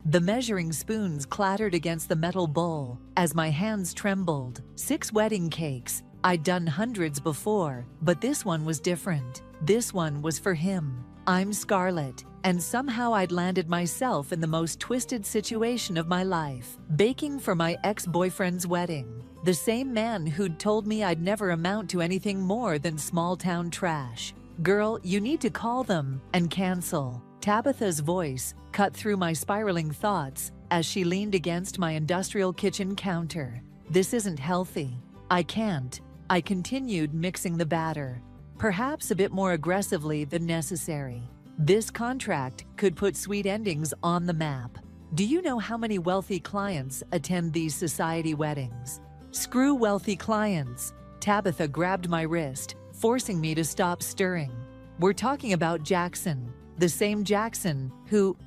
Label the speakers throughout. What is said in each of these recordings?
Speaker 1: The measuring spoons clattered against the metal bowl as my hands trembled. 6 wedding cakes. I'd done hundreds before, but this one was different. This one was for him. I'm Scarlett, and somehow I'd landed myself in the most twisted situation of my life, baking for my ex-boyfriend's wedding. The same man who'd told me I'd never amount to anything more than small-town trash. Girl, you need to call them and cancel. Tabitha's voice cut through my spiraling thoughts as she leaned against my industrial kitchen counter. This isn't healthy. I can't. I continued mixing the batter, perhaps a bit more aggressively than necessary. This contract could put sweet endings on the map. Do you know how many wealthy clients attend these society weddings? Screw wealthy clients. Tabitha grabbed my wrist, forcing me to stop stirring. We're talking about Jackson, the same Jackson who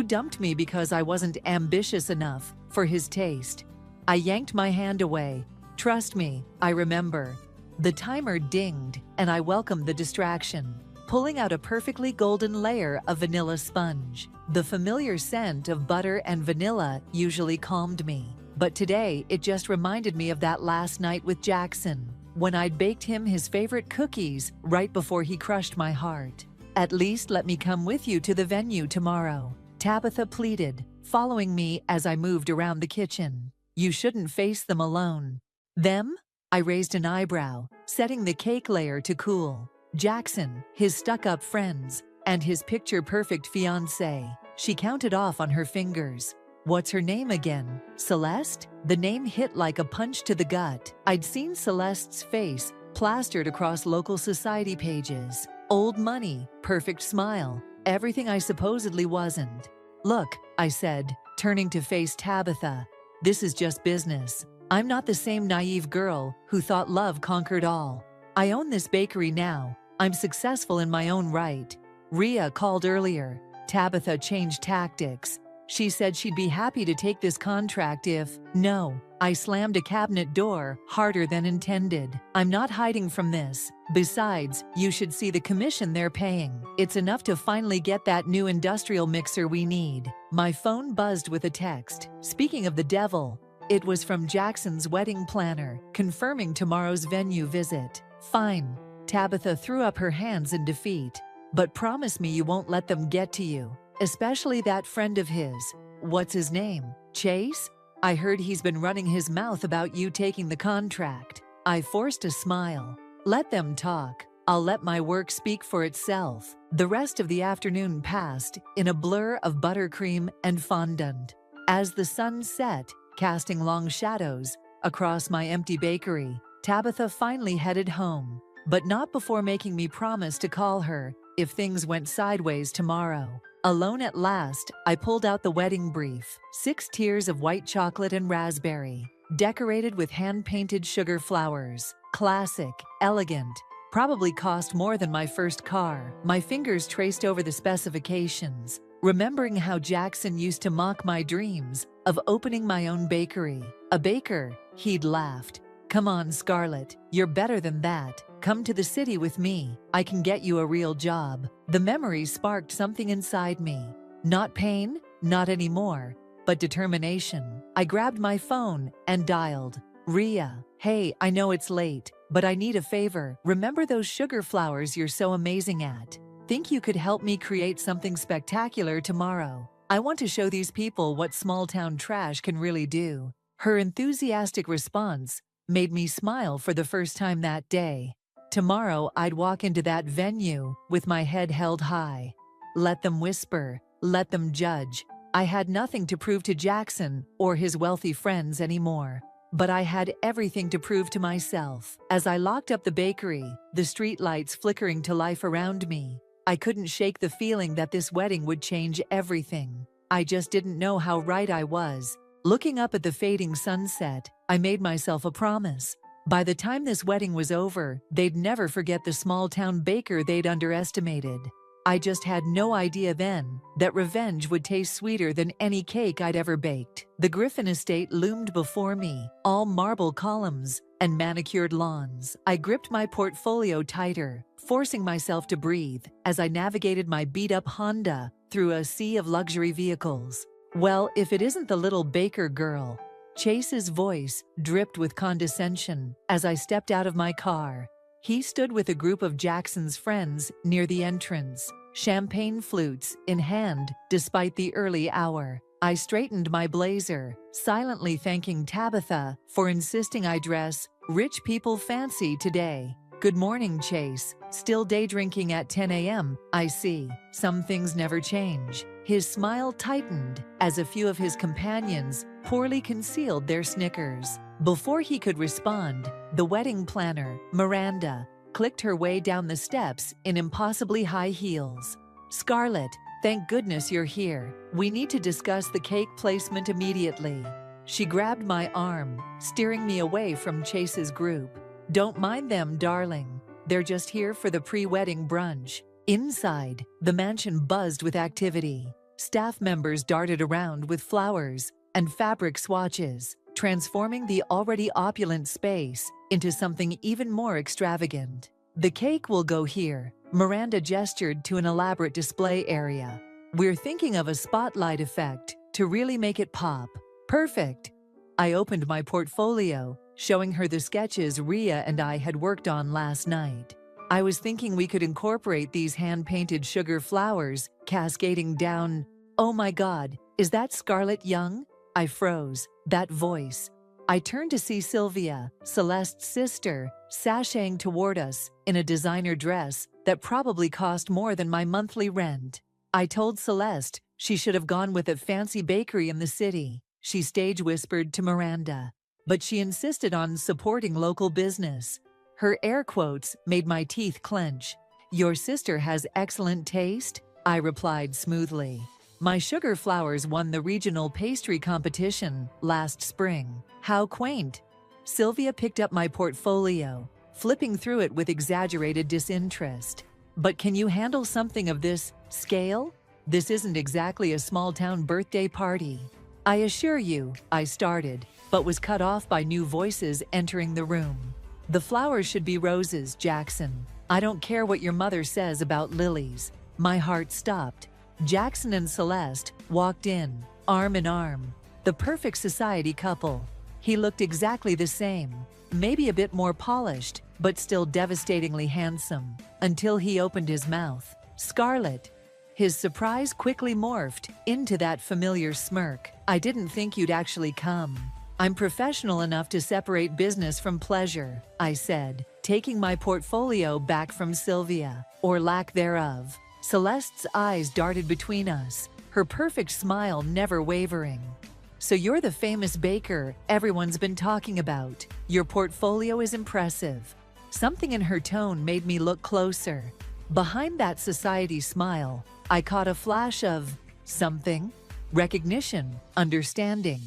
Speaker 1: dumped me because I wasn't ambitious enough for his taste. I yanked my hand away. Trust me, I remember. The timer dinged, and I welcomed the distraction, pulling out a perfectly golden layer of vanilla sponge. The familiar scent of butter and vanilla usually calmed me, but today it just reminded me of that last night with Jackson, when I'd baked him his favorite cookies right before he crushed my heart. At least let me come with you to the venue tomorrow, Tabitha pleaded, following me as I moved around the kitchen. You shouldn't face them alone. Them? I raised an eyebrow, setting the cake layer to cool. Jackson, his stuck-up friends, and his picture-perfect fiancée. She counted off on her fingers. What's her name again? Celeste? The name hit like a punch to the gut. I'd seen Celeste's face plastered across local society pages. Old money, perfect smile, everything I supposedly wasn't. Look, I said, turning to face Tabitha. This is just business. I'm not the same naive girl who thought love conquered all. I own this bakery now. I'm successful in my own right. Rhea called earlier. Tabitha changed tactics. She said she'd be happy to take this contract if... No. I slammed a cabinet door harder than intended. I'm not hiding from this. Besides, you should see the commission they're paying. It's enough to finally get that new industrial mixer we need. My phone buzzed with a text. Speaking of the devil, it was from Jackson's wedding planner, confirming tomorrow's venue visit. Fine. Tabitha threw up her hands in defeat. But promise me you won't let them get to you. Especially that friend of his. What's his name? Chase? I heard he's been running his mouth about you taking the contract. I forced a smile. Let them talk. I'll let my work speak for itself. The rest of the afternoon passed in a blur of buttercream and fondant. As the sun set, casting long shadows across my empty bakery, Tabitha finally headed home, but not before making me promise to call her if things went sideways tomorrow. Alone at last, I pulled out the wedding brief, 6 tiers of white chocolate and raspberry, decorated with hand-painted sugar flowers. Classic, elegant, probably cost more than my first car. My fingers traced over the specifications, remembering how Jackson used to mock my dreams of opening my own bakery. A baker, he'd laughed. Come on, Scarlett, you're better than that. Come to the city with me. I can get you a real job. The memory sparked something inside me. Not pain, not anymore, but determination. I grabbed my phone and dialed. Rhea, hey, I know it's late, but I need a favor. Remember those sugar flowers you're so amazing at? Think you could help me create something spectacular tomorrow? I want to show these people what small-town trash can really do. Her enthusiastic response made me smile for the first time that day. Tomorrow, I'd walk into that venue with my head held high. Let them whisper, let them judge. I had nothing to prove to Jackson or his wealthy friends anymore. But I had everything to prove to myself. As I locked up the bakery, the streetlights flickering to life around me, I couldn't shake the feeling that this wedding would change everything. I just didn't know how right I was. Looking up at the fading sunset, I made myself a promise. By the time this wedding was over, they'd never forget the small-town baker they'd underestimated. I just had no idea then that revenge would taste sweeter than any cake I'd ever baked. The Griffin estate loomed before me, all marble columns and manicured lawns. I gripped my portfolio tighter, forcing myself to breathe as I navigated my beat-up Honda through a sea of luxury vehicles. Well, if it isn't the little baker girl. Chase's voice dripped with condescension as I stepped out of my car. He stood with a group of Jackson's friends near the entrance, champagne flutes in hand despite the early hour. I straightened my blazer, silently thanking Tabitha for insisting I dress rich people fancy today. Good morning, Chase. Still day drinking at 10 a.m., I see. Some things never change. His smile tightened as a few of his companions poorly concealed their snickers. Before he could respond, the wedding planner, Miranda, clicked her way down the steps in impossibly high heels. Scarlett, thank goodness you're here. We need to discuss the cake placement immediately. She grabbed my arm, steering me away from Chase's group. Don't mind them, darling. They're just here for the pre-wedding brunch. Inside, the mansion buzzed with activity. Staff members darted around with flowers and fabric swatches, transforming the already opulent space into something even more extravagant. The cake will go here. Miranda gestured to an elaborate display area. We're thinking of a spotlight effect to really make it pop. Perfect. I opened my portfolio, showing her the sketches Rhea and I had worked on last night. I was thinking we could incorporate these hand-painted sugar flowers cascading down. Oh my God, is that Scarlett Young? I froze. That voice. I turned to see Sylvia, Celeste's sister, sashaying toward us in a designer dress that probably cost more than my monthly rent. I told Celeste she should have gone with a fancy bakery in the city, she stage whispered to Miranda. But she insisted on supporting local business. Her air quotes made my teeth clench. Your sister has excellent taste, I replied smoothly. My sugar flowers won the regional pastry competition last spring. How quaint. Sylvia picked up my portfolio, flipping through it with exaggerated disinterest. But can you handle something of this scale? This isn't exactly a small-town birthday party. I assure you, I started, but was cut off by new voices entering the room. The flowers should be roses, Jackson. I don't care what your mother says about lilies. My heart stopped. Jackson and Celeste walked in, arm in arm. The perfect society couple. He looked exactly the same, maybe a bit more polished, but still devastatingly handsome, until he opened his mouth. Scarlett. His surprise quickly morphed into that familiar smirk. I didn't think you'd actually come. I'm professional enough to separate business from pleasure, I said, taking my portfolio back from Sylvia, or lack thereof. Celeste's eyes darted between us, her perfect smile never wavering. So you're the famous baker everyone's been talking about. Your portfolio is impressive. Something in her tone made me look closer. Behind that society smile, I caught a flash of something, recognition, understanding.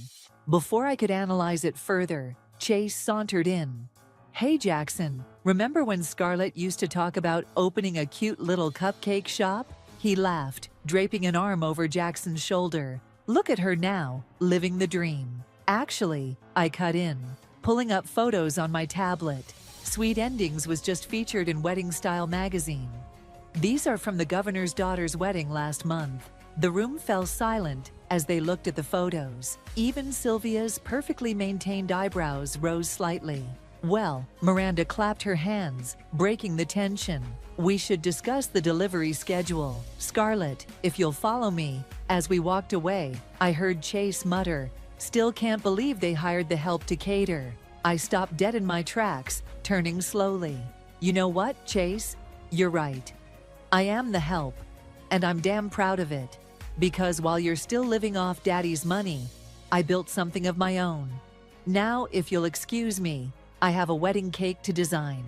Speaker 1: Before I could analyze it further, Chase sauntered in. Hey Jackson, remember when Scarlett used to talk about opening a cute little cupcake shop? He laughed, draping an arm over Jackson's shoulder. Look at her now, living the dream. Actually, I cut in, pulling up photos on my tablet. Sweet Endings was just featured in Wedding Style magazine. These are from the governor's daughter's wedding last month. The room fell silent as they looked at the photos. Even Sylvia's perfectly maintained eyebrows rose slightly. Well, Miranda clapped her hands, breaking the tension. We should discuss the delivery schedule. Scarlett, if you'll follow me. As we walked away, I heard Chase mutter, still can't believe they hired the help to cater. I stopped dead in my tracks, turning slowly. You know what, Chase? You're right. I am the help, and I'm damn proud of it. Because while you're still living off Daddy's money, I built something of my own. Now, if you'll excuse me, I have a wedding cake to design.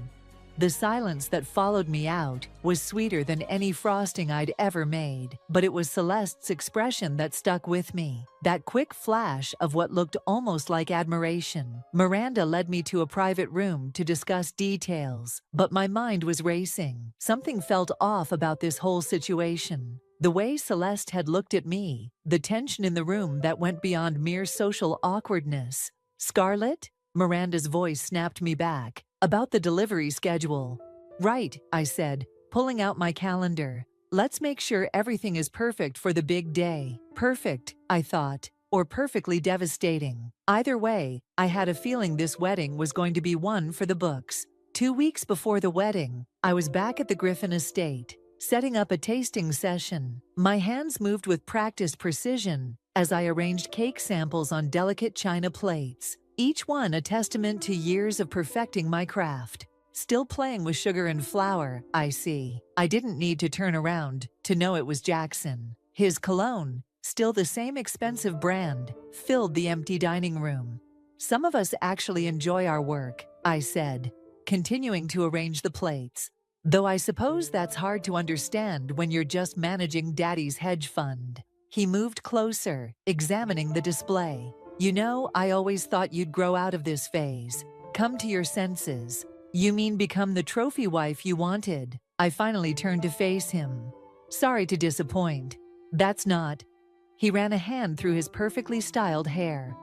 Speaker 1: The silence that followed me out was sweeter than any frosting I'd ever made, but it was Celeste's expression that stuck with me. That quick flash of what looked almost like admiration. Miranda led me to a private room to discuss details, but my mind was racing. Something felt off about this whole situation. The way Celeste had looked at me, the tension in the room that went beyond mere social awkwardness. Scarlett? Miranda's voice snapped me back. About the delivery schedule. Right, I said, pulling out my calendar. Let's make sure everything is perfect for the big day. Perfect, I thought, or perfectly devastating. Either way, I had a feeling this wedding was going to be one for the books. 2 weeks before the wedding, I was back at the Griffin estate, setting up a tasting session. My hands moved with practiced precision as I arranged cake samples on delicate china plates, each one a testament to years of perfecting my craft. Still playing with sugar and flour, I see. I didn't need to turn around to know it was Jackson. His cologne, still the same expensive brand, filled the empty dining room. Some of us actually enjoy our work, I said, continuing to arrange the plates. Though I suppose that's hard to understand when you're just managing Daddy's hedge fund. He moved closer, examining the display. You know, I always thought you'd grow out of this phase. Come to your senses. You mean become the trophy wife you wanted? I finally turned to face him. Sorry to disappoint. That's not. He ran a hand through his perfectly styled hair.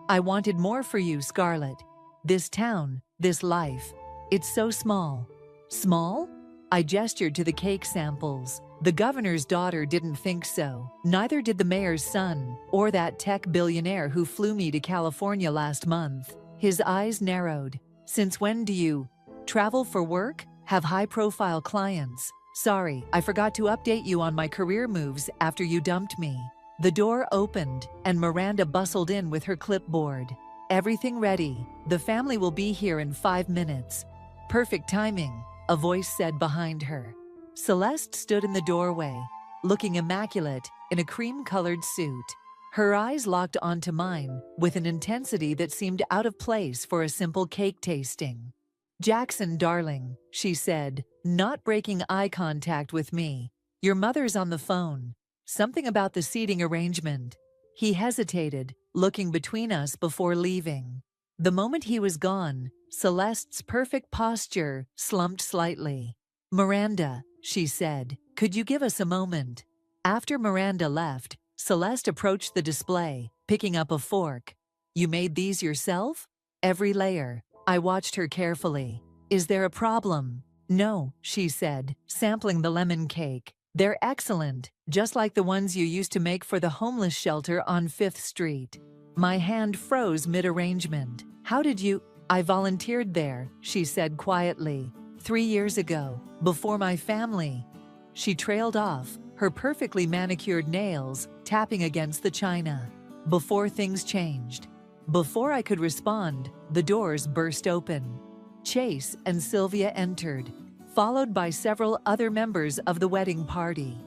Speaker 1: I wanted more for you, Scarlett. This town, this life. It's so small. Small? I gestured to the cake samples. The governor's daughter didn't think so. Neither did the mayor's son, or that tech billionaire who flew me to California last month. His eyes narrowed. Since when do you travel for work? Have high-profile clients? Sorry, I forgot to update you on my career moves after you dumped me. The door opened, and Miranda bustled in with her clipboard. Everything ready. The family will be here in 5 minutes. Perfect timing, a voice said behind her. Celeste stood in the doorway, looking immaculate in a cream-colored suit. Her eyes locked onto mine with an intensity that seemed out of place for a simple cake tasting. Jackson, darling, she said, not breaking eye contact with me. Your mother's on the phone. Something about the seating arrangement. He hesitated, looking between us before leaving. The moment he was gone, Celeste's perfect posture slumped slightly. Miranda, she said, could you give us a moment? After Miranda left, Celeste approached the display, picking up a fork. You made these yourself? Every layer. I watched her carefully. Is there a problem? No, she said, sampling the lemon cake. They're excellent, just like the ones you used to make for the homeless shelter on 5th Street. My hand froze mid-arrangement. How did you? I volunteered there, she said quietly. 3 years ago, before my family. She trailed off, her perfectly manicured nails tapping against the china. Before things changed. Before I could respond, the doors burst open. Chase and Sylvia entered, followed by several other members of the wedding party.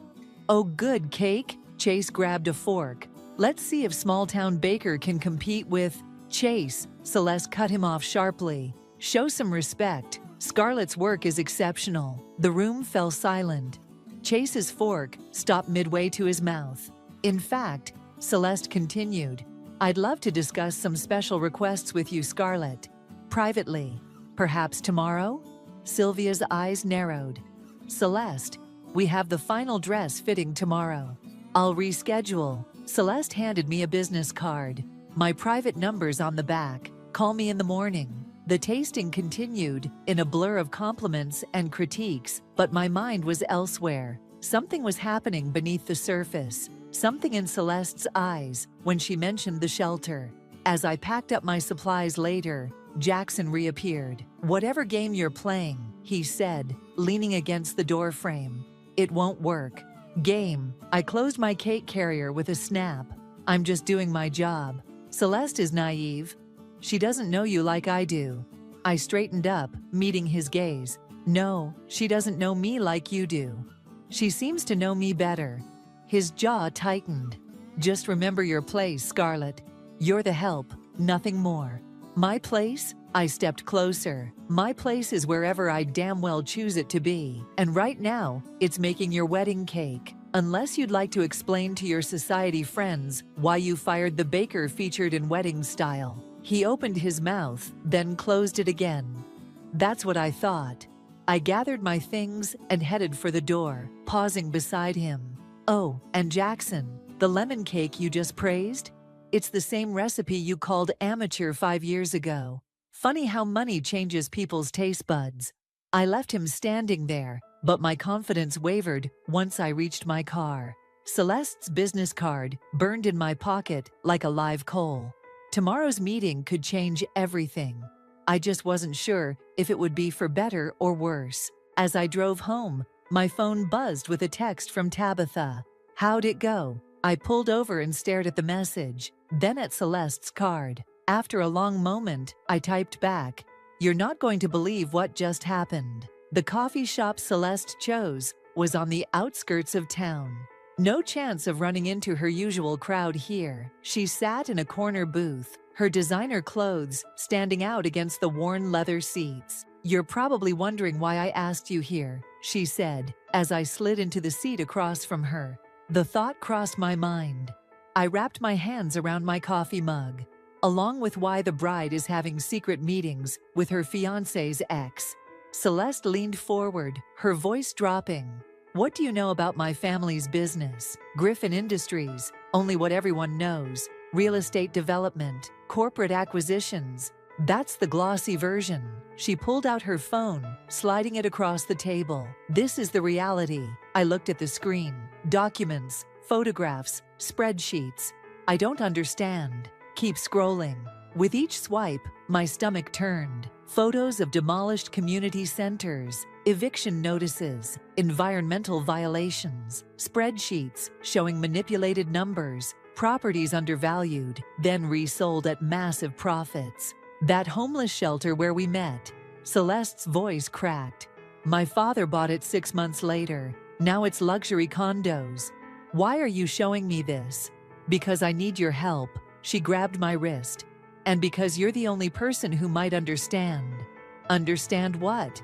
Speaker 1: Oh, good cake! Chase grabbed a fork. Let's see if small-town baker can compete with Chase. Celeste cut him off sharply. Show some respect. Scarlett's work is exceptional. The room fell silent. Chase's fork stopped midway to his mouth. In fact, Celeste continued, I'd love to discuss some special requests with you, Scarlett. Privately. Perhaps tomorrow? Sylvia's eyes narrowed. Celeste, we have the final dress fitting tomorrow. I'll reschedule. Celeste handed me a business card. My private number's on the back. Call me in the morning. The tasting continued in a blur of compliments and critiques, but my mind was elsewhere. Something was happening beneath the surface. Something in Celeste's eyes when she mentioned the shelter. As I packed up my supplies later, Jackson reappeared. Whatever game you're playing, he said, leaning against the door frame. It won't work. Game. I closed my cake carrier with a snap. I'm just doing my job. Celeste is naive. She doesn't know you like I do. I straightened up, meeting his gaze. No, she doesn't know me like you do. She seems to know me better. His jaw tightened. Just remember your place, Scarlett. You're the help, nothing more. My place? I stepped closer. My place is wherever I damn well choose it to be. And right now, it's making your wedding cake. Unless you'd like to explain to your society friends why you fired the baker featured in Wedding Style. He opened his mouth, then closed it again. That's what I thought. I gathered my things and headed for the door, pausing beside him. Oh, and Jackson, the lemon cake you just praised? It's the same recipe you called amateur 5 years ago. Funny how money changes people's taste buds. I left him standing there, but my confidence wavered once I reached my car. Celeste's business card burned in my pocket like a live coal. Tomorrow's meeting could change everything. I just wasn't sure if it would be for better or worse. As I drove home, my phone buzzed with a text from Tabitha. "How'd it go?" I pulled over and stared at the message, then at Celeste's card. After a long moment, I typed back, "You're not going to believe what just happened." The coffee shop Celeste chose was on the outskirts of town. No chance of running into her usual crowd here. She sat in a corner booth, her designer clothes standing out against the worn leather seats. "You're probably wondering why I asked you here," she said, as I slid into the seat across from her. The thought crossed my mind. I wrapped my hands around my coffee mug, along with why the bride is having secret meetings with her fiancé's ex. Celeste leaned forward, her voice dropping. "What do you know about my family's business? Griffin Industries, only what everyone knows. Real estate development, corporate acquisitions. That's the glossy version." She pulled out her phone, sliding it across the table. "This is the reality." I looked at the screen. Documents, photographs, spreadsheets. "I don't understand." Keep scrolling. With each swipe, my stomach turned. Photos of demolished community centers, eviction notices, environmental violations, spreadsheets showing manipulated numbers, properties undervalued, then resold at massive profits. "That homeless shelter where we met." Celeste's voice cracked. "My father bought it 6 months later. Now it's luxury condos." "Why are you showing me this?" "Because I need your help." She grabbed my wrist. "And because you're the only person who might understand." "Understand what?"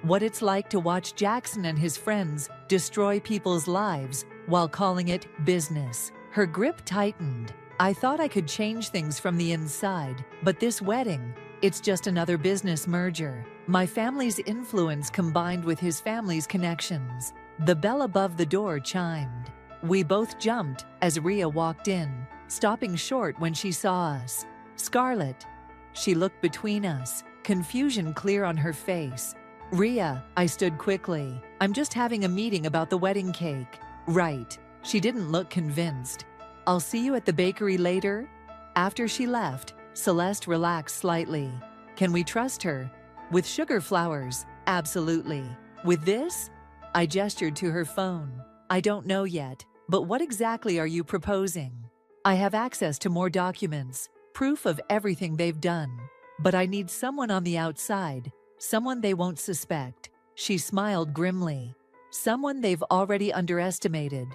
Speaker 1: "What it's like to watch Jackson and his friends destroy people's lives while calling it business." Her grip tightened. "I thought I could change things from the inside, but this wedding, it's just another business merger." My family's influence combined with his family's connections. The bell above the door chimed. We both jumped as Rhea walked in, stopping short when she saw us. "Scarlett." She looked between us, confusion clear on her face. "Rhea," I stood quickly. "I'm just having a meeting about the wedding cake." "Right." She didn't look convinced. "I'll see you at the bakery later?" After she left, Celeste relaxed slightly. "Can we trust her?" "With sugar flowers, absolutely. With this?" I gestured to her phone. "I don't know yet, but what exactly are you proposing?" "I have access to more documents, proof of everything they've done. But I need someone on the outside, someone they won't suspect." She smiled grimly. "Someone they've already underestimated.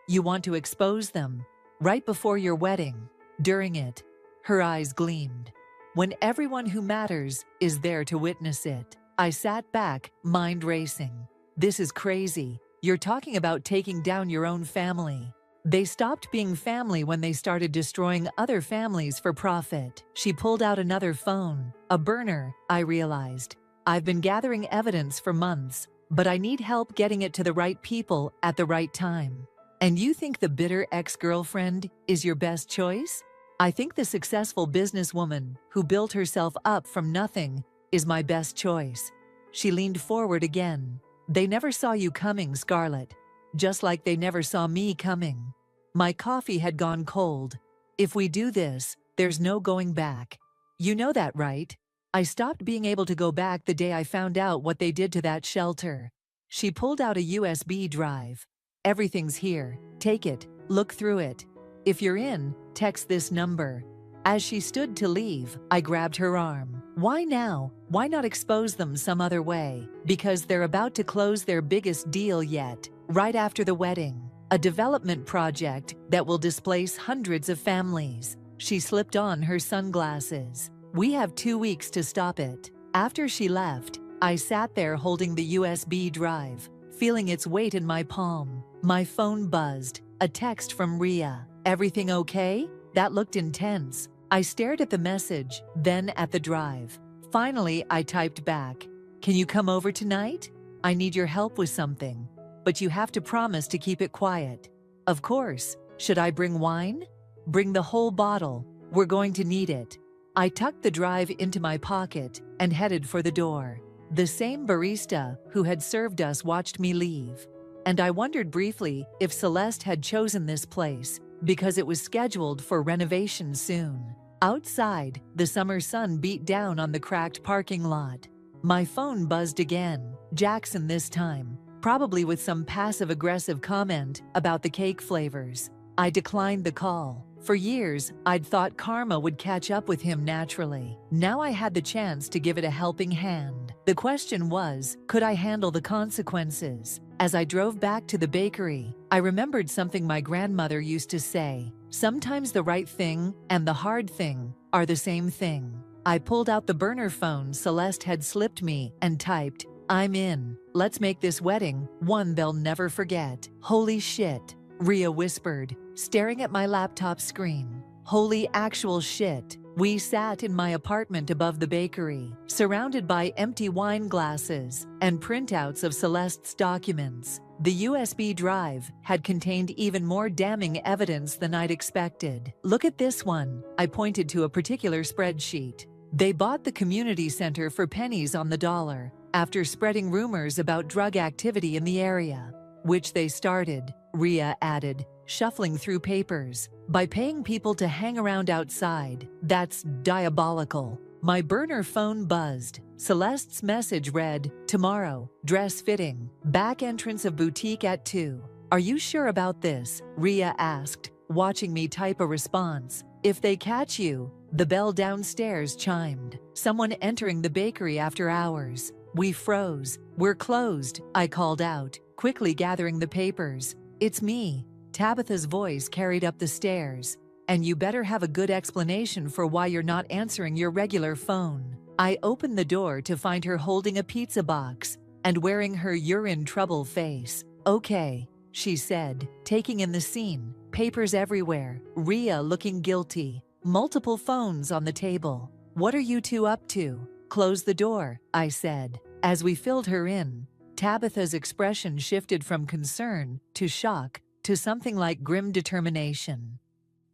Speaker 1: You want to expose them, right before your wedding, during it." Her eyes gleamed. "When everyone who matters is there to witness it." I sat back, mind racing. "This is crazy. You're talking about taking down your own family." "They stopped being family when they started destroying other families for profit." She pulled out another phone, a burner, I realized. "I've been gathering evidence for months, but I need help getting it to the right people at the right time." "And you think the bitter ex-girlfriend is your best choice?" "I think the successful businesswoman who built herself up from nothing is my best choice." She leaned forward again. "They never saw you coming, Scarlett. Just like they never saw me coming." My coffee had gone cold. "If we do this, there's no going back. You know that, right?" I stopped being able to go back the day I found out what they did to that shelter. She pulled out a USB drive. "Everything's here. Take it. Look through it. If you're in, text this number." As she stood to leave, I grabbed her arm. "Why now? Why not expose them some other way?" "Because they're about to close their biggest deal yet, right after the wedding. A development project that will displace hundreds of families." She slipped on her sunglasses. "We have 2 weeks to stop it." After she left, I sat there holding the USB drive, feeling its weight in my palm. My phone buzzed. A text from Rhea. "Everything okay?" That looked intense. I stared at the message, then at the drive. Finally, I typed back, "Can you come over tonight? I need your help with something. But you have to promise to keep it quiet." "Of course. Should I bring wine?" "Bring the whole bottle. We're going to need it." I tucked the drive into my pocket and headed for the door. The same barista who had served us watched me leave. And I wondered briefly if Celeste had chosen this place because it was scheduled for renovation soon. Outside, the summer sun beat down on the cracked parking lot. My phone buzzed again, Jackson this time, probably with some passive-aggressive comment about the cake flavors. I declined the call. For years, I'd thought karma would catch up with him naturally. Now I had the chance to give it a helping hand. The question was, could I handle the consequences? As I drove back to the bakery, I remembered something my grandmother used to say. Sometimes the right thing and the hard thing are the same thing. I pulled out the burner phone Celeste had slipped me and typed, "I'm in. Let's make this wedding one they'll never forget." "Holy shit," Rhea whispered, staring at my laptop screen. "Holy actual shit." We sat in my apartment above the bakery, surrounded by empty wine glasses and printouts of Celeste's documents. The USB drive had contained even more damning evidence than I'd expected. "Look at this one," I pointed to a particular spreadsheet. "They bought the community center for pennies on the dollar after spreading rumors about drug activity in the area. Which they started," Rhea added, shuffling through papers, "by paying people to hang around outside. That's diabolical." My burner phone buzzed. Celeste's message read, "Tomorrow, dress fitting, back entrance of boutique at 2. "Are you sure about this?" Rhea asked, watching me type a response. "If they catch you." The bell downstairs chimed. Someone entering the bakery after hours. We froze. "We're closed," I called out, quickly gathering the papers. "It's me." Tabitha's voice carried up the stairs. "And you better have a good explanation for why you're not answering your regular phone." I opened the door to find her holding a pizza box and wearing her "you're in trouble" face. "Okay," she said, taking in the scene. Papers everywhere, Rhea looking guilty, multiple phones on the table. "What are you two up to?" "Close the door," I said. As we filled her in, Tabitha's expression shifted from concern to shock to something like grim determination.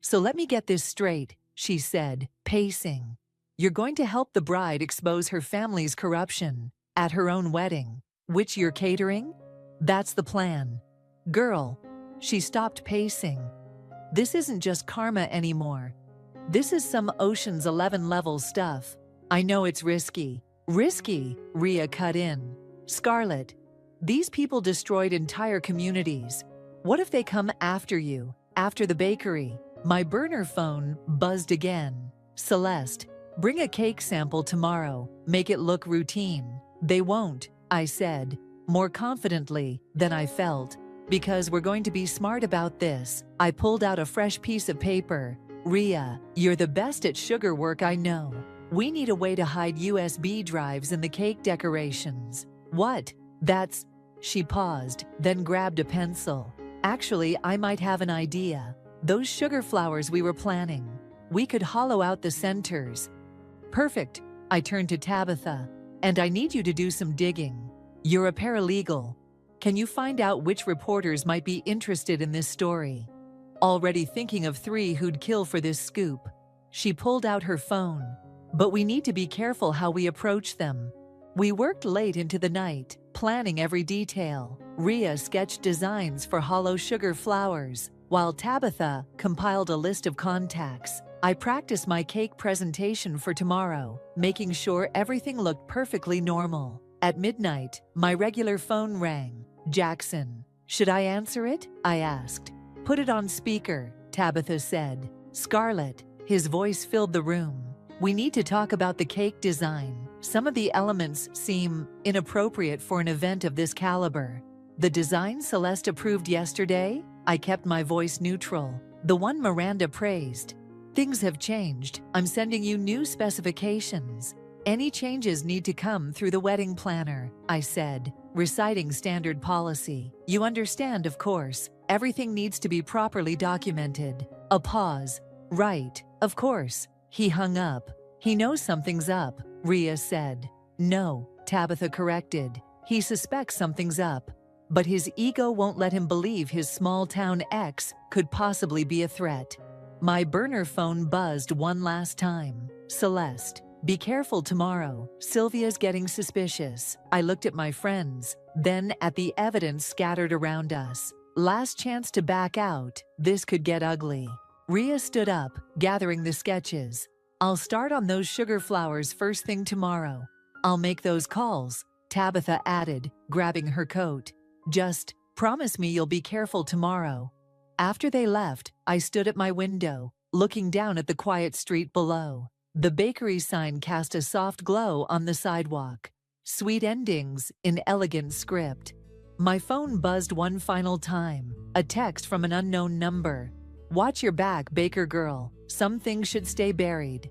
Speaker 1: "So let me get this straight," she said, pacing. "You're going to help the bride expose her family's corruption at her own wedding, which you're catering? That's the plan." "Girl," she stopped pacing. "This isn't just karma anymore. This is some Ocean's 11 level stuff. I know it's risky." "Risky," Rhea cut in. "Scarlett, these people destroyed entire communities. What if they come after you, after the bakery?" My burner phone buzzed again. "Celeste, bring a cake sample tomorrow. Make it look routine." "They won't," I said, more confidently than I felt. "Because we're going to be smart about this." I pulled out a fresh piece of paper. "Rhea, you're the best at sugar work I know. We need a way to hide USB drives in the cake decorations." "What?" "That's..." She paused, then grabbed a pencil. "Actually, I might have an idea. Those sugar flowers we were planning. We could hollow out the centers." "Perfect." I turned to Tabitha. "And I need you to do some digging. You're a paralegal. Can you find out which reporters might be interested in this story?" Already thinking of 3 who'd kill for this scoop. She pulled out her phone. "But we need to be careful how we approach them." We worked late into the night, planning every detail. Rhea sketched designs for hollow sugar flowers, while Tabitha compiled a list of contacts. I practiced my cake presentation for tomorrow, making sure everything looked perfectly normal. At midnight, my regular phone rang. "Jackson." "Should I answer it?" I asked. "Put it on speaker," Tabitha said. "Scarlett." His voice filled the room. "We need to talk about the cake design. Some of the elements seem inappropriate for an event of this caliber." "The design Celeste approved yesterday?" I kept my voice neutral. "The one Miranda praised?" "Things have changed. I'm sending you new specifications. Any changes need to come through the wedding planner," I said, reciting standard policy. "You understand, of course. Everything needs to be properly documented." A pause. "Right, of course." He hung up. "He knows something's up," Rhea said. "No," Tabitha corrected. "He suspects something's up. But his ego won't let him believe his small-town ex could possibly be a threat." My burner phone buzzed one last time. "Celeste, Be careful tomorrow. Sylvia's getting suspicious. I looked at my friends, then at the evidence scattered around us. Last chance to back out. This could get ugly. Rhea stood up, gathering the sketches. I'll start on those sugar flowers first thing tomorrow. I'll make those calls, Tabitha added, grabbing her coat. Just promise me you'll be careful tomorrow. After they left, I stood at my window, looking down at the quiet street below. The bakery sign cast a soft glow on the sidewalk. Sweet endings in elegant script. My phone buzzed one final time. A text from an unknown number. Watch your back, baker girl. Some things should stay buried.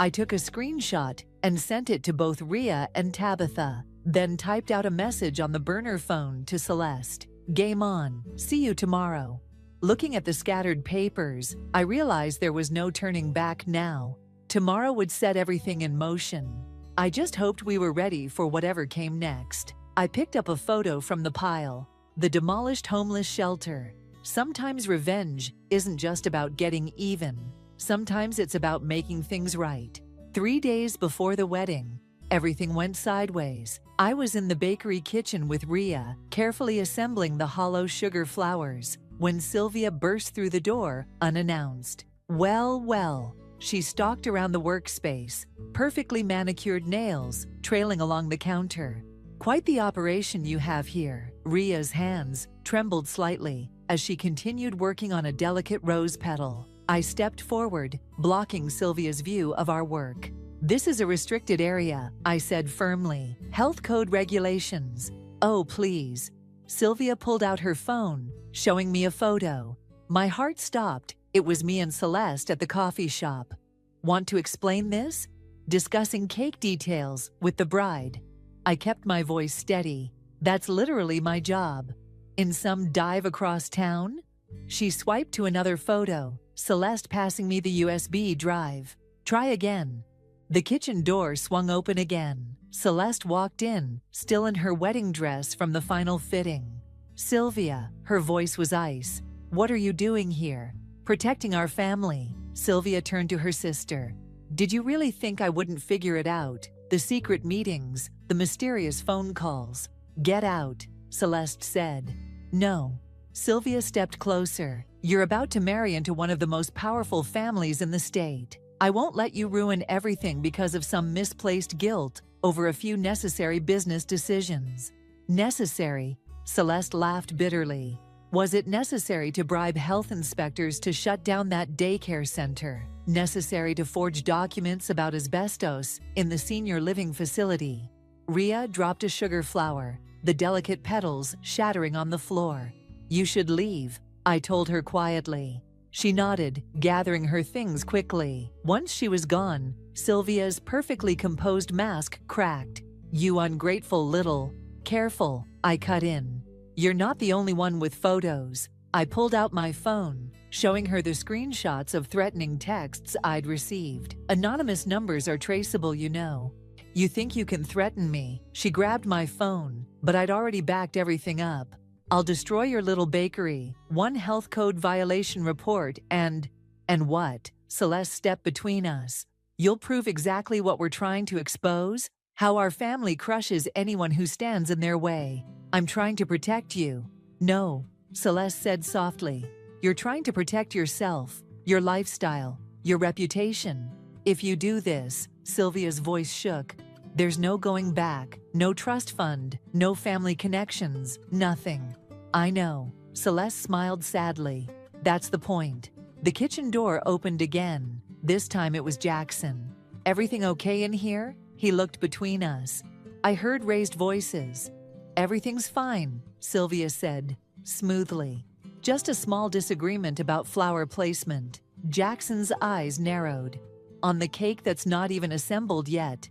Speaker 1: I took a screenshot and sent it to both Rhea and Tabitha, then typed out a message on the burner phone to Celeste. Game on. See you tomorrow. Looking at the scattered papers, I realized there was no turning back now. Tomorrow would set everything in motion. I just hoped we were ready for whatever came next. I picked up a photo from the pile. The demolished homeless shelter. Sometimes revenge isn't just about getting even. Sometimes it's about making things right. 3 days before the wedding, everything went sideways. I was in the bakery kitchen with Rhea, carefully assembling the hollow sugar flowers, when Sylvia burst through the door unannounced. Well. She stalked around the workspace, perfectly manicured nails trailing along the counter. Quite the operation you have here. Rhea's hands trembled slightly as she continued working on a delicate rose petal. I stepped forward, blocking Sylvia's view of our work. This is a restricted area, I said firmly. Health code regulations. Oh, please. Sylvia pulled out her phone, showing me a photo. My heart stopped. It was me and Celeste at the coffee shop. Want to explain this? Discussing cake details with the bride. I kept my voice steady. That's literally my job. In some dive across town? She swiped to another photo, Celeste passing me the USB drive. Try again. The kitchen door swung open again. Celeste walked in, still in her wedding dress from the final fitting. Sylvia, her voice was ice. What are you doing here? Protecting our family. Sylvia turned to her sister. Did you really think I wouldn't figure it out? The secret meetings, the mysterious phone calls. Get out, Celeste said. No. Sylvia stepped closer. You're about to marry into one of the most powerful families in the state. I won't let you ruin everything because of some misplaced guilt over a few necessary business decisions. Necessary? Celeste laughed bitterly. Was it necessary to bribe health inspectors to shut down that daycare center? Necessary to forge documents about asbestos in the senior living facility? Rhea dropped a sugar flower, the delicate petals shattering on the floor. You should leave, I told her quietly. She nodded, gathering her things quickly. Once she was gone, Sylvia's perfectly composed mask cracked. You ungrateful little. Careful, I cut in. You're not the only one with photos. I pulled out my phone, showing her the screenshots of threatening texts I'd received. Anonymous numbers are traceable, you know. You think you can threaten me? She grabbed my phone, but I'd already backed everything up. I'll destroy your little bakery, one health code violation report, and what? Celeste stepped between us. You'll prove exactly what we're trying to expose? How our family crushes anyone who stands in their way. I'm trying to protect you. No, Celeste said softly. You're trying to protect yourself, your lifestyle, your reputation. If you do this, Sylvia's voice shook. There's no going back, no trust fund, no family connections, nothing. I know. Celeste smiled sadly. That's the point. The kitchen door opened again. This time it was Jackson. Everything okay in here? He looked between us. I heard raised voices. Everything's fine, Sylvia said, smoothly. Just a small disagreement about flower placement. Jackson's eyes narrowed. On the cake that's not even assembled yet.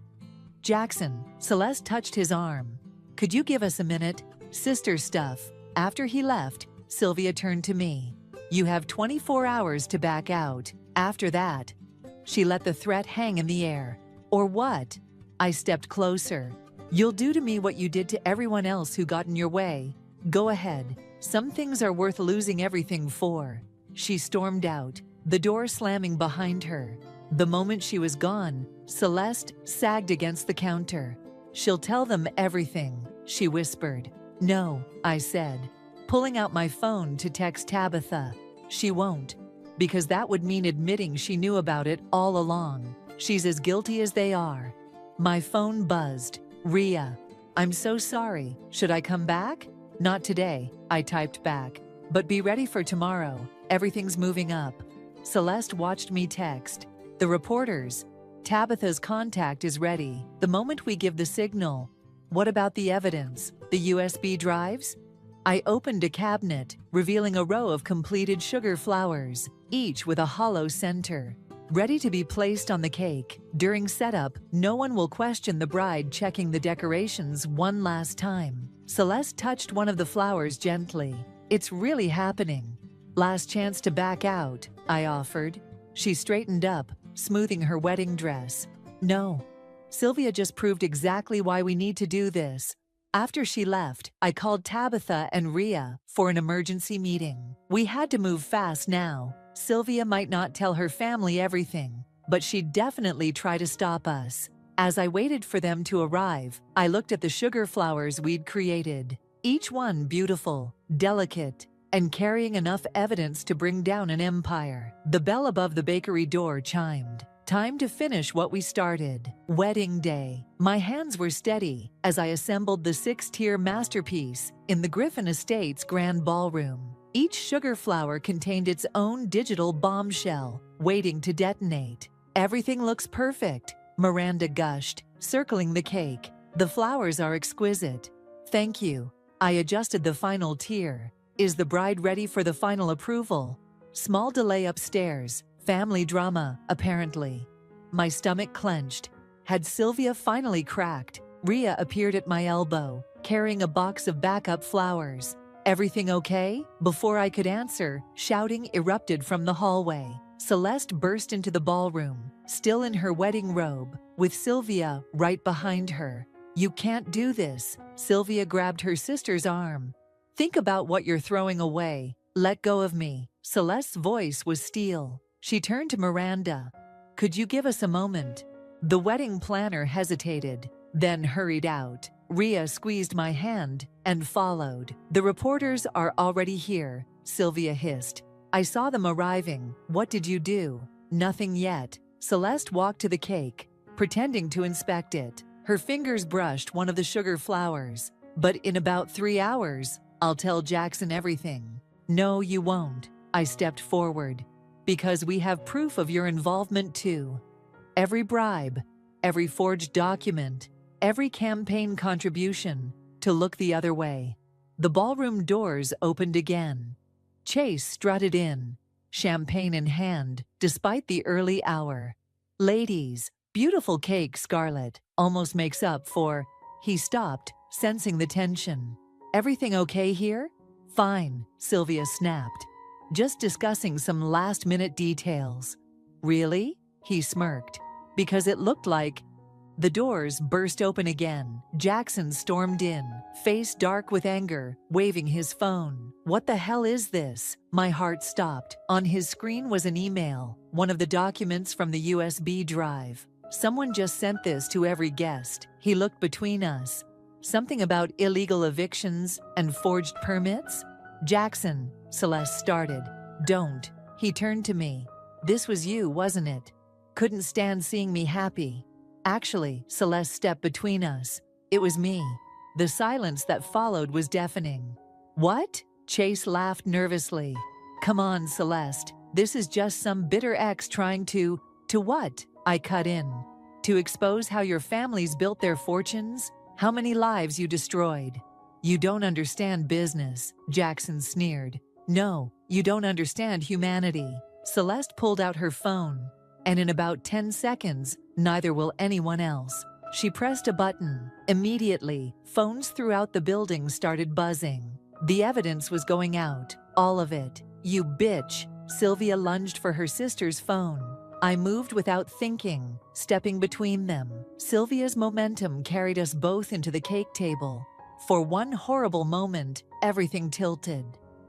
Speaker 1: Jackson, Celeste touched his arm. Could you give us a minute? Sister stuff. After he left, Sylvia turned to me. You have 24 hours to back out. After that, she let the threat hang in the air. Or what? I stepped closer. You'll do to me what you did to everyone else who got in your way. Go ahead. Some things are worth losing everything for. She stormed out, the door slamming behind her. The moment she was gone, Celeste sagged against the counter. "She'll tell them everything," she whispered. "No," I said, pulling out my phone to text Tabitha. "She won't, because that would mean admitting she knew about it all along. She's as guilty as they are." My phone buzzed. "Ria, I'm so sorry. Should I come back?" "Not today," I typed back. "But be ready for tomorrow. Everything's moving up." Celeste watched me text. "The reporters. Tabitha's contact is ready the moment we give the signal." "What about the evidence? The USB drives?" I opened a cabinet, revealing a row of completed sugar flowers, each with a hollow center, ready to be placed on the cake. During setup, no one will question the bride checking the decorations one last time. Celeste touched one of the flowers gently. "It's really happening." "Last chance to back out," I offered. She straightened up, smoothing her wedding dress. "No. Sylvia just proved exactly why we need to do this." After she left, I called Tabitha and Ria for an emergency meeting. We had to move fast now. Sylvia might not tell her family everything, but she'd definitely try to stop us. As I waited for them to arrive, I looked at the sugar flowers we'd created, each one beautiful, delicate, and carrying enough evidence to bring down an empire. The bell above the bakery door chimed. Time to finish what we started. Wedding day. My hands were steady as I assembled the 6-tier masterpiece in the Griffin Estates Grand Ballroom. Each sugar flower contained its own digital bombshell, waiting to detonate. "Everything looks perfect," Miranda gushed, circling the cake. "The flowers are exquisite." "Thank you." I adjusted the final tier. "Is the bride ready for the final approval?" Small delay upstairs. Family drama, apparently. My stomach clenched. Had Sylvia finally cracked? Ria appeared at my elbow, carrying a box of backup flowers. "Everything okay?" Before I could answer, shouting erupted from the hallway. Celeste burst into the ballroom, still in her wedding robe, with Sylvia right behind her. "You can't do this." Sylvia grabbed her sister's arm. "Think about what you're throwing away. Let go of me." Celeste's voice was steel. She turned to Miranda. "Could you give us a moment?" The wedding planner hesitated, then hurried out. Ria squeezed my hand and followed. "The reporters are already here," Sylvia hissed. "I saw them arriving. What did you do?" "Nothing yet." Celeste walked to the cake, pretending to inspect it. Her fingers brushed one of the sugar flowers. "But in about 3 hours, I'll tell Jackson everything." "No, you won't." I stepped forward. "Because we have proof of your involvement too. Every bribe, every forged document, every campaign contribution to look the other way." The ballroom doors opened again. Chase strutted in, champagne in hand, despite the early hour. "Ladies, beautiful cake, Scarlett, almost makes up for..." He stopped, sensing the tension. "Everything okay here?" "Fine," Sylvia snapped. "Just discussing some last-minute details." "Really?" He smirked. "Because it looked like..." The doors burst open again. Jackson stormed in, face dark with anger, waving his phone. "What the hell is this?" My heart stopped. On his screen was an email, one of the documents from the USB drive. "Someone just sent this to every guest." He looked between us. "Something about illegal evictions and forged permits?" "Jackson," Celeste started. "Don't." He turned to me. "This was you, wasn't it? Couldn't stand seeing me happy." "Actually," Celeste stepped between us. "It was me." The silence that followed was deafening. "What?" Chase laughed nervously. "Come on, Celeste. This is just some bitter ex trying to..." "To what?" I cut in. "To expose how your families built their fortunes? How many lives you destroyed?" "You don't understand business," Jackson sneered. "No, you don't understand humanity." Celeste pulled out her phone. "And in about 10 seconds, neither will anyone else." She pressed a button. Immediately, phones throughout the building started buzzing. The evidence was going out, all of it. "You bitch." Sylvia lunged for her sister's phone. I moved without thinking, stepping between them. Sylvia's momentum carried us both into the cake table. For one horrible moment, everything tilted.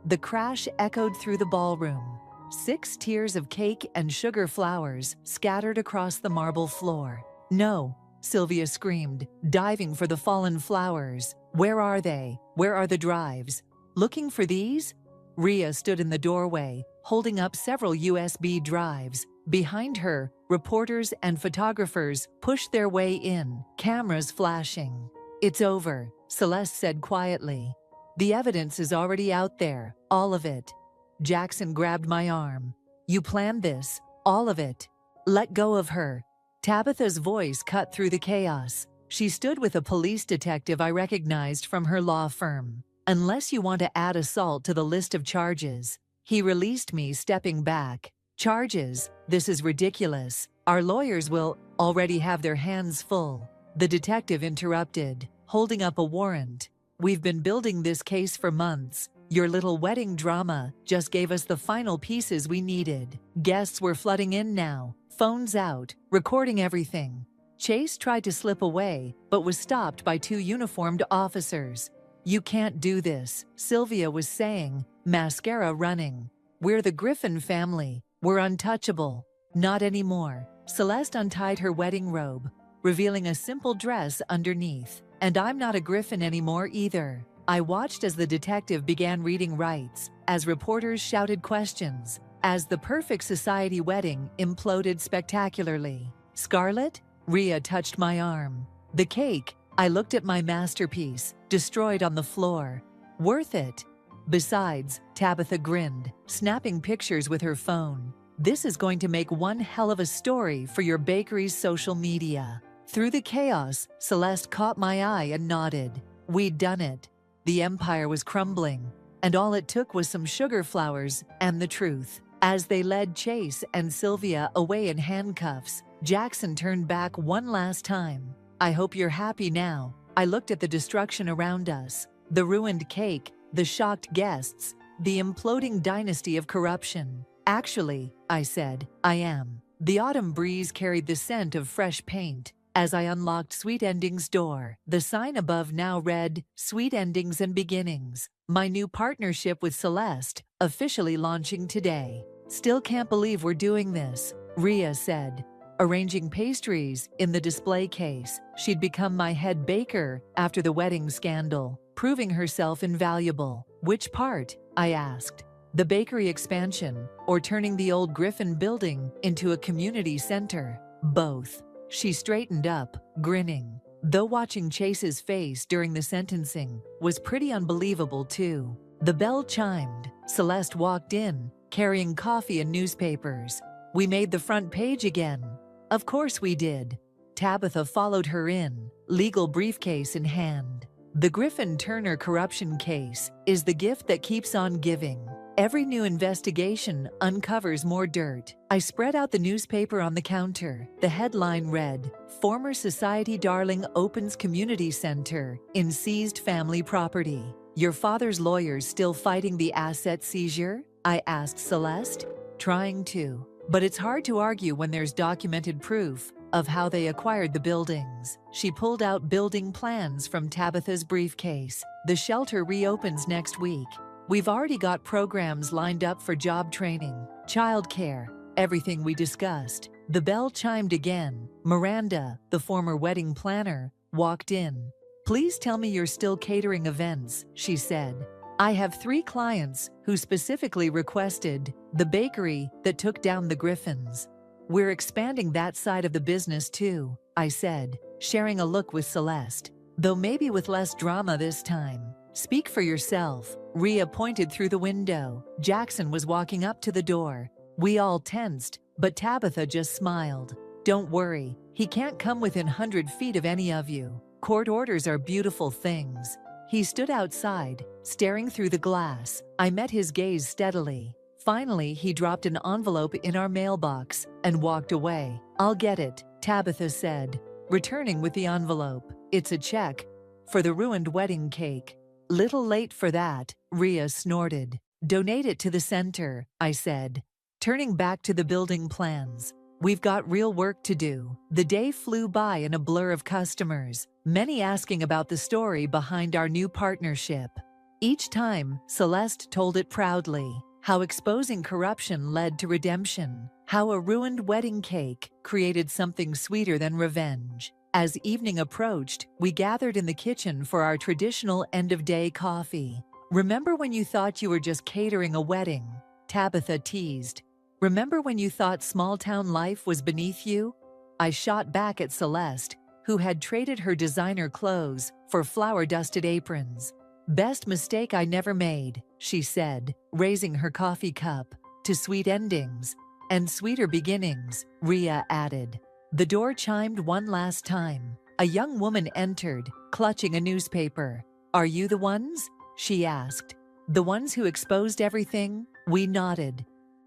Speaker 1: The crash echoed through the ballroom. 6 tiers of cake and sugar flowers scattered across the marble floor. "No," Sylvia screamed, diving for the fallen flowers. "Where are they? Where are the drives?" "Looking for these?" Ria stood in the doorway, holding up several USB drives. Behind her, reporters and photographers pushed their way in, cameras flashing. "It's over," Celeste said quietly. "The evidence is already out there, all of it." Jackson grabbed my arm. "You planned this, all of it. Let go of her." Tabitha's voice cut through the chaos. She stood with a police detective I recognized from her law firm. "Unless you want to add assault to the list of charges." He released me, stepping back. "Charges? This is ridiculous. Our lawyers will already have their hands full." The detective interrupted, holding up a warrant. "We've been building this case for months. Your little wedding drama just gave us the final pieces we needed." Guests were flooding in now, phones out, recording everything. Chase tried to slip away, but was stopped by 2 uniformed officers. "You can't do this," Sylvia was saying, mascara running. "We're the Griffin family. We're untouchable." "Not anymore." Celeste untied her wedding robe, revealing a simple dress underneath. "And I'm not a Griffin anymore either." I watched as the detective began reading rights, as reporters shouted questions, as the perfect society wedding imploded spectacularly. "Scarlett?" Ria touched my arm. "The cake." I looked at my masterpiece, destroyed on the floor. "Worth it." "Besides," Tabitha grinned, snapping pictures with her phone, "this is going to make one hell of a story for your bakery's social media." Through the chaos, Celeste caught my eye and nodded. We'd done it. The empire was crumbling, and all it took was some sugar flowers and the truth. As they led Chase and Sylvia away in handcuffs, Jackson turned back one last time. "I hope you're happy now." I looked at the destruction around us, the ruined cake, the shocked guests, the imploding dynasty of corruption. "Actually," I said, "I am." The autumn breeze carried the scent of fresh paint. As I unlocked Sweet Endings' door, the sign above now read, "Sweet Endings and Beginnings." My new partnership with Celeste, officially launching today. "Still can't believe we're doing this," Ria said, arranging pastries in the display case. She'd become my head baker after the wedding scandal, proving herself invaluable. "Which part?" I asked. "The bakery expansion, or turning the old Griffin building into a community center?" "Both." She straightened up, grinning. Though watching Chase's face during the sentencing was pretty unbelievable too. The bell chimed. Celeste walked in, carrying coffee and newspapers. "We made the front page again." "Of course we did." Tabitha followed her in, legal briefcase in hand. "The Griffin Turner corruption case is the gift that keeps on giving. Every new investigation uncovers more dirt." I spread out the newspaper on the counter. The headline read, "Former Society Darling opens community center in seized family property. Your father's lawyers still fighting the asset seizure?" I asked Celeste. "Trying to. But it's hard to argue when there's documented proof of how they acquired the buildings." She pulled out building plans from Tabitha's briefcase. "The shelter reopens next week. We've already got programs lined up for job training, childcare, everything we discussed." The bell chimed again. Miranda, the former wedding planner, walked in. "Please tell me you're still catering events," she said. "I have 3 clients who specifically requested the bakery that took down the Griffins." "We're expanding that side of the business too," I said, sharing a look with Celeste. "Though maybe with less drama this time." "Speak for yourself." Ria pointed through the window. Jackson was walking up to the door. We all tensed, but Tabitha just smiled. "Don't worry, he can't come within 100 feet of any of you. Court orders are beautiful things." He stood outside, staring through the glass. I met his gaze steadily. Finally, he dropped an envelope in our mailbox and walked away. "I'll get it," Tabitha said, returning with the envelope. "It's a check for the ruined wedding cake." "Little late for that," Ria snorted. "Donate it to the center," I said, turning back to the building plans. "We've got real work to do." The day flew by in a blur of customers, many asking about the story behind our new partnership. Each time, Celeste told it proudly. how exposing corruption led to redemption, how a ruined wedding cake created something sweeter than revenge. As evening approached, we gathered in the kitchen for our traditional end-of-day coffee. "Remember when you thought you were just catering a wedding?" Tabitha teased. "Remember when you thought small-town life was beneath you?" I shot back at Celeste, who had traded her designer clothes for flour-dusted aprons. "Best mistake I never made," she said, raising her coffee cup. "To sweet endings and sweeter beginnings," Rhea added. The door chimed one last time. A young woman entered, clutching a newspaper. "Are you the ones?" she asked. "The ones who exposed everything?" We nodded.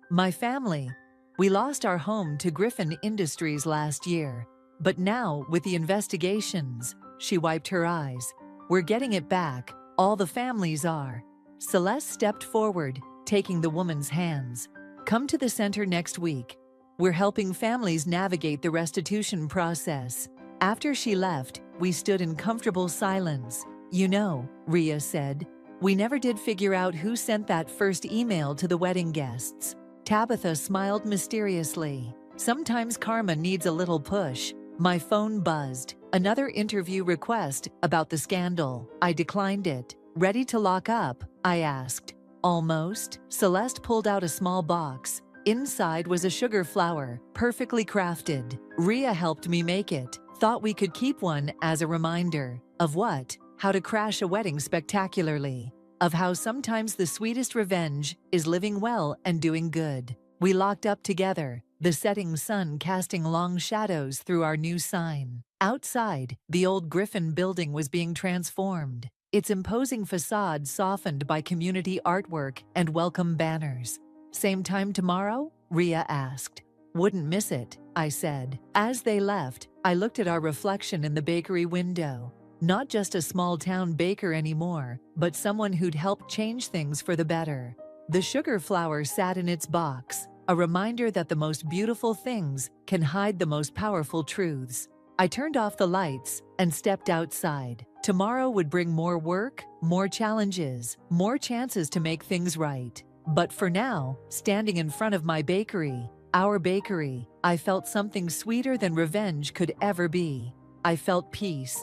Speaker 1: "My family. We lost our home to Griffin Industries last year. But now, with the investigations," she wiped her eyes, "we're getting it back. All the families are." Celeste stepped forward, taking the woman's hands. "Come to the center next week. We're helping families navigate the restitution process." After she left, we stood in comfortable silence. "You know," Rhea said, "we never did figure out who sent that first email to the wedding guests." Tabitha smiled mysteriously. "Sometimes karma needs a little push." My phone buzzed. Another interview request about the scandal. I declined it. "Ready to lock up?" I asked. "Almost." Celeste pulled out a small box. Inside was a sugar flower, perfectly crafted. Rhea helped me make it. Thought we could keep one as a reminder. Of what? How to crash a wedding spectacularly. Of how sometimes the sweetest revenge is living well and doing good. We locked up together, the setting sun casting long shadows through our new sign. Outside, the old Griffin building was being transformed, its imposing facade softened by community artwork and welcome banners. "Same time tomorrow?" Rhea asked. "Wouldn't miss it," I said. As they left, I looked at our reflection in the bakery window. Not just a small-town baker anymore, but someone who'd helped change things for the better. The sugar flower sat in its box, a reminder that the most beautiful things can hide the most powerful truths. I turned off the lights and stepped outside. Tomorrow would bring more work, more challenges, more chances to make things right. But for now, standing in front of my bakery, our bakery, I felt something sweeter than revenge could ever be. I felt peace,